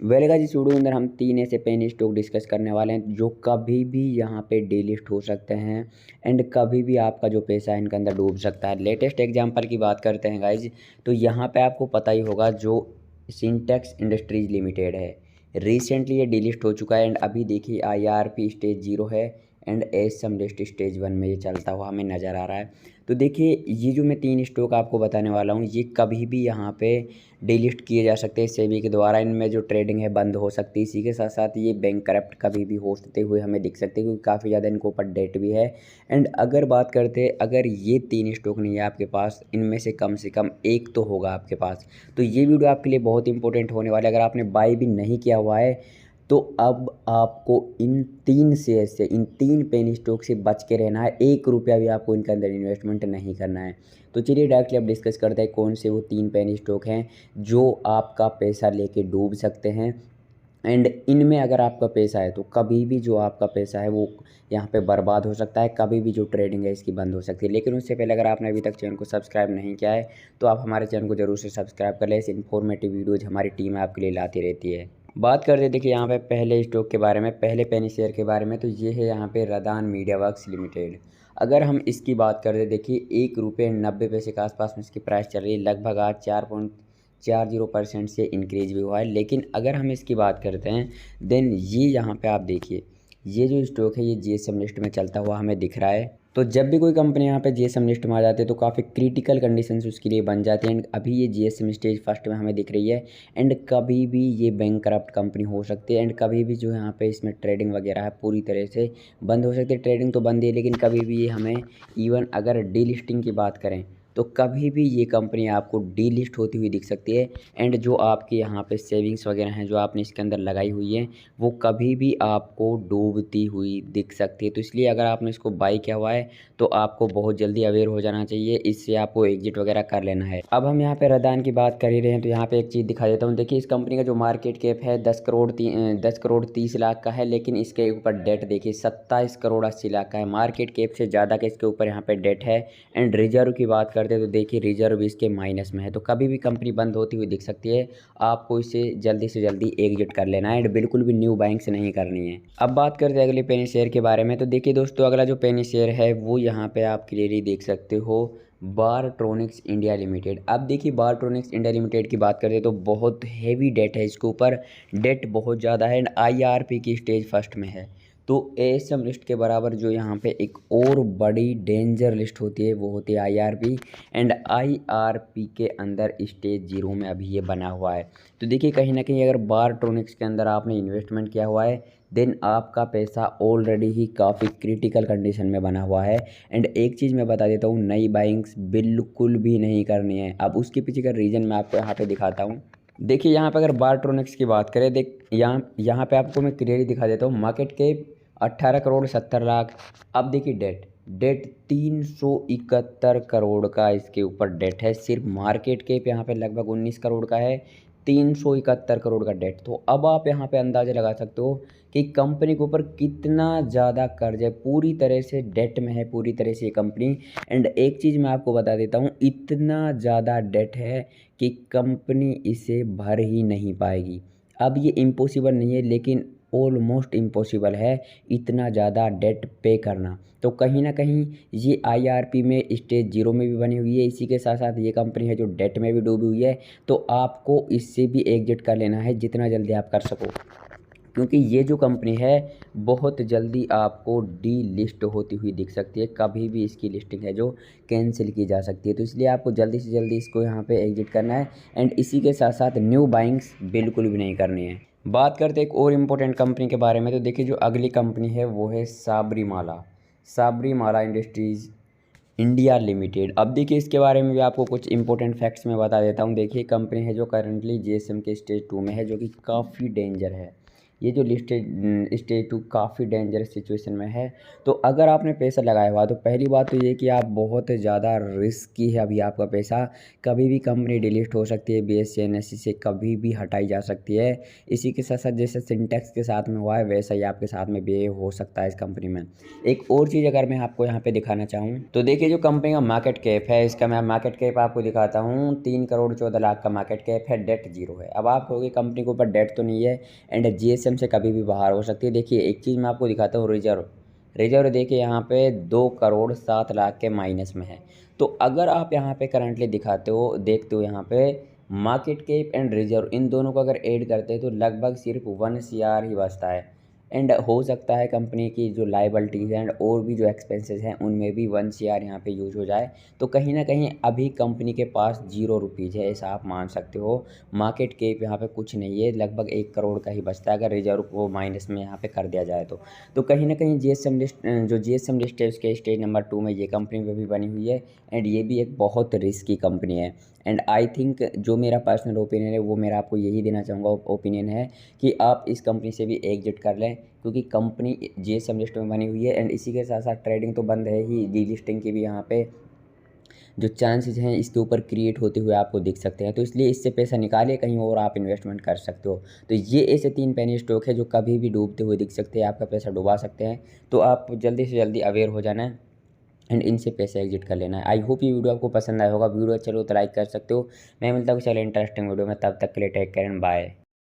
Well guys, इस video के अंदर हम 3 ऐसे पेनी स्टॉक डिस्कस करने वाले हैं जो कभी भी यहाँ पे डीलिस्ट हो सकते हैं एंड कभी भी आपका जो पैसा है इनके अंदर डूब सकता है। लेटेस्ट एग्जांपल की बात करते हैं गाइस, तो यहाँ पे आपको पता ही होगा जो सिंटेक्स इंडस्ट्रीज लिमिटेड है, रिसेंटली ये डिलिस्ट हो चुका है एंड अभी देखिए IRP स्टेज 0 है एंड एसम लिस्ट स्टेज 1 में ये चलता हुआ हमें नज़र आ रहा है। तो देखिए ये जो मैं 3 स्टॉक आपको बताने वाला हूँ ये कभी भी यहाँ पे डिलिस्ट किए जा सकते हैं सेबी के द्वारा। इनमें जो ट्रेडिंग है बंद हो सकती है। इसी के साथ साथ ये बैंक करप्ट कभी भी होते हुए हमें दिख सकते हैं क्योंकि काफ़ी ज़्यादा इनके ऊपर डेट भी है। एंड अगर बात करते हैं, अगर ये 3 स्टॉक नहीं है आपके पास, इनमें से कम एक तो होगा आपके पास। तो ये वीडियो आपके लिए बहुत इंपॉर्टेंट होने वाला है। अगर आपने बाय भी नहीं किया हुआ है तो अब आपको इन 3 शेयर से, इन 3 पेनी स्टॉक से बच के रहना है। 1 रुपया भी आपको इनके अंदर इन्वेस्टमेंट नहीं करना है। तो चलिए डायरेक्टली अब डिस्कस करते हैं कौन से वो 3 पेनी स्टॉक हैं जो आपका पैसा लेके डूब सकते हैं। एंड इनमें अगर आपका पैसा है तो कभी भी जो आपका पैसा है वो यहाँ पे बर्बाद हो सकता है, कभी भी जो ट्रेडिंग है इसकी बंद हो सकती है। लेकिन उससे पहले अगर आपने अभी तक चैनल को सब्सक्राइब नहीं किया है तो आप हमारे चैनल को जरूर से सब्सक्राइब कर लें। इस इन्फॉर्मेटिव वीडियोज़ हमारी टीम आपके लिए लाती रहती है। बात करते हैं देखिए यहाँ पे पहले स्टॉक के बारे में, पहले पेनी शेयर के बारे में, तो ये है यहाँ पे रदान मीडिया वर्क्स लिमिटेड। अगर हम इसकी बात करें, देखिए 1 रुपये 90 पैसे के आसपास में इसकी प्राइस चल रही है। लगभग आज 4.40% से इंक्रीज भी हुआ है। लेकिन अगर हम इसकी बात करते हैं देन ये यहाँ पे आप देखिए ये जो स्टॉक है ये GSM लिस्ट में चलता हुआ हमें दिख रहा है। तो जब भी कोई कंपनी यहाँ पे GSM लिस्ट में आ जाती है तो काफ़ी क्रिटिकल कंडीशंस उसके लिए बन जाती हैं। एंड अभी ये GSM स्टेज फर्स्ट में हमें दिख रही है एंड कभी भी ये बैंक करप्ट कंपनी हो सकती है एंड कभी भी जो यहाँ पे इसमें ट्रेडिंग वगैरह है पूरी तरह से बंद हो सकती है। ट्रेडिंग तो बंद है लेकिन कभी भी ये हमें, इवन अगर डीलिस्टिंग की बात करें तो कभी भी ये कंपनी आपको डीलिस्ट होती हुई दिख सकती है। एंड जो आपके यहाँ पे सेविंग्स वगैरह हैं जो आपने इसके अंदर लगाई हुई है वो कभी भी आपको डूबती हुई दिख सकती है। तो इसलिए अगर आपने इसको बाई किया हुआ है तो आपको बहुत जल्दी अवेयर हो जाना चाहिए, इससे आपको एग्जिट वगैरह कर लेना है। अब हम यहाँ पे रदान की बात कर ही रहे हैं तो यहाँ पे एक चीज़ दिखा देता हूँ। देखिए इस कंपनी का जो मार्केट कैप है 10 करोड़ 30 लाख का है, लेकिन इसके ऊपर डेट देखिए 27 करोड़ 80 लाख का है। मार्केट कैप से ज़्यादा का इसके ऊपर यहाँ पे डेट है। एंड रिजर्व की बात करते हैं तो देखिए रिजर्व इसके माइनस में है। तो कभी भी कंपनी बंद होती हुई दिख सकती है, आपको इसे जल्दी से जल्दी एग्जिट कर लेना है एंड बिल्कुल भी न्यू बाइंग्स नहीं करनी है। अब बात करते हैं अगले पेनी शेयर के बारे में। तो देखिए दोस्तों अगला जो पेनी शेयर है वो यहाँ पे आप क्लियरली देख सकते हो, बारट्रोनिक्स इंडिया लिमिटेड। अब देखिए बारट्रोनिक्स इंडिया लिमिटेड की बात करते हैं तो बहुत हैवी डेट है इसके ऊपर, डेट बहुत ज़्यादा है एंड IRP की स्टेज फर्स्ट में है। तो ASM लिस्ट के बराबर जो यहाँ पे एक और बड़ी डेंजर लिस्ट होती है वो होती है IRP एंड IRP के अंदर स्टेज 0 में अभी ये बना हुआ है। तो देखिए कहीं ना कहीं अगर बारट्रोनिक्स के अंदर आपने इन्वेस्टमेंट किया हुआ है देन आपका पैसा ऑलरेडी ही काफ़ी क्रिटिकल कंडीशन में बना हुआ है। एंड एक चीज़ मैं बता देता हूँ, नई बाइंग्स बिल्कुल भी नहीं करनी है। अब उसके पीछे का रीज़न मैं आपको यहाँ पे दिखाता हूँ। देखिए यहाँ पे अगर बारट्रोनिक्स की बात करें, देख यहाँ पे आपको मैं क्लियरली दिखा देता हूँ। Market cap 18 crore 70 lakh. अब देखिए डेट डेट 371 करोड़ का इसके ऊपर डेट है। सिर्फ मार्केट कैप यहाँ पे लगभग 19 करोड़ का है, 371 करोड़ का डेट। तो अब आप यहाँ पे अंदाज़ा लगा सकते हो कि कंपनी के ऊपर कितना ज़्यादा कर्ज है, पूरी तरह से डेट में है पूरी तरह से ये कंपनी। एंड एक चीज़ मैं आपको बता देता हूँ, इतना ज़्यादा डेट है कि कंपनी इसे भर ही नहीं पाएगी। अब ये इम्पॉसिबल नहीं है लेकिन ऑलमोस्ट इम्पॉसिबल है इतना ज़्यादा डेट पे करना। तो कहीं ना कहीं ये IRP में स्टेज 0 में भी बनी हुई है, इसी के साथ साथ ये कंपनी है जो डेट में भी डूबी हुई है। तो आपको इससे भी एग्जिट कर लेना है जितना जल्दी आप कर सको, क्योंकि ये जो कंपनी है बहुत जल्दी आपको डीलिस्ट होती हुई दिख सकती है। कभी भी इसकी लिस्टिंग है जो कैंसिल की जा सकती है। तो इसलिए आपको जल्दी से जल्दी इसको यहाँ पे एग्जिट करना है एंड इसी के साथ साथ न्यू बाइंग्स बिल्कुल भी नहीं करनी है। बात करते हैं एक और इम्पोर्टेंट कंपनी के बारे में। तो देखिए जो अगली कंपनी है वो है Sabarimala, Sabarimala industries India limited. अब देखिए इसके बारे में भी आपको कुछ इंपॉर्टेंट फैक्ट्स मैं बता देता हूँ। देखिए कंपनी है जो करंटली GSM के स्टेज 2 में है, जो कि काफ़ी डेंजर है। ये जो लिस्टेड स्टेज 2 काफ़ी डेंजरस सिचुएशन में है। तो अगर आपने पैसा लगाया हुआ तो पहली बात तो ये कि आप बहुत ज़्यादा रिस्की है अभी आपका पैसा, कभी भी कंपनी डिलीट हो सकती है, BSE NSE से कभी भी हटाई जा सकती है। इसी के साथ साथ जैसे सिंटेक्स के साथ में हुआ है वैसा ही आपके साथ में बिहेव हो सकता है इस कंपनी में। एक और चीज़ अगर मैं आपको यहाँ पे दिखाना चाहूँ तो देखिए जो कंपनी का मार्केट कैप है, इसका मैं मार्केट कैप आपको दिखाता हूँ। 3,14,00,000 का मार्केट कैप है, डेट 0 है। अब आप कहोगे कंपनी के ऊपर डेट तो नहीं है एंड GSM से कभी भी बाहर हो सकती है। देखिए एक चीज़ मैं आपको दिखाता हूँ, रिजर्व देखिए यहाँ पे 2,07,00,000 के माइनस में है। तो अगर आप यहाँ पे करंटली देखते हो यहाँ पे market cap and reserve in दोनों को अगर ऐड करते हैं तो लगभग सिर्फ 1 CR ही बचता है। एंड हो सकता है कंपनी की जो लायबिलिटीज़ एंड और भी जो एक्सपेंसेस हैं उनमें भी 1 CR यहाँ पे यूज हो जाए। तो कहीं ना कहीं अभी कंपनी के पास 0 रुपीज़ है, ऐसा आप मान सकते हो। मार्केट कैप यहाँ पे कुछ नहीं है, लगभग 1 करोड़ का ही बचता है अगर रिजर्व को माइनस में यहाँ पे कर दिया जाए तो कहीं ना कहीं GSM लिस्ट है उसके स्टेज नंबर 2 में ये कंपनी भी बनी हुई है एंड ये भी एक बहुत रिस्की कंपनी है। एंड आई थिंक जो मेरा पर्सनल ओपिनियन है वो मेरा आपको यही देना चाहूँगा ओपिनियन है कि आप इस कंपनी से भी एग्जिट कर लें, क्योंकि कंपनी GSM लिस्ट में बनी हुई है एंड इसी के साथ साथ ट्रेडिंग तो बंद है ही, डीलिस्टिंग की भी यहाँ पे जो चांसेस हैं इसके ऊपर क्रिएट होते हुए आपको दिख सकते हैं। तो इसलिए इससे पैसा निकालिए, कहीं और आप इन्वेस्टमेंट कर सकते हो। तो ये ऐसे 3 पेनी स्टॉक है जो कभी भी डूबते हुए दिख सकते हैं, आपका पैसा डुबा सकते हैं। तो आप जल्दी से जल्दी अवेयर हो जाना है एंड इनसे पैसे एग्जिट कर लेना है। आई होप ये वीडियो आपको पसंद आया होगा। वीडियो अच्छा हो तो लाइक कर सकते हो। मैं मिलता हूँ चलो इंटरेस्टिंग वीडियो में, तब तक के लिए टेक केयर एंड बाय।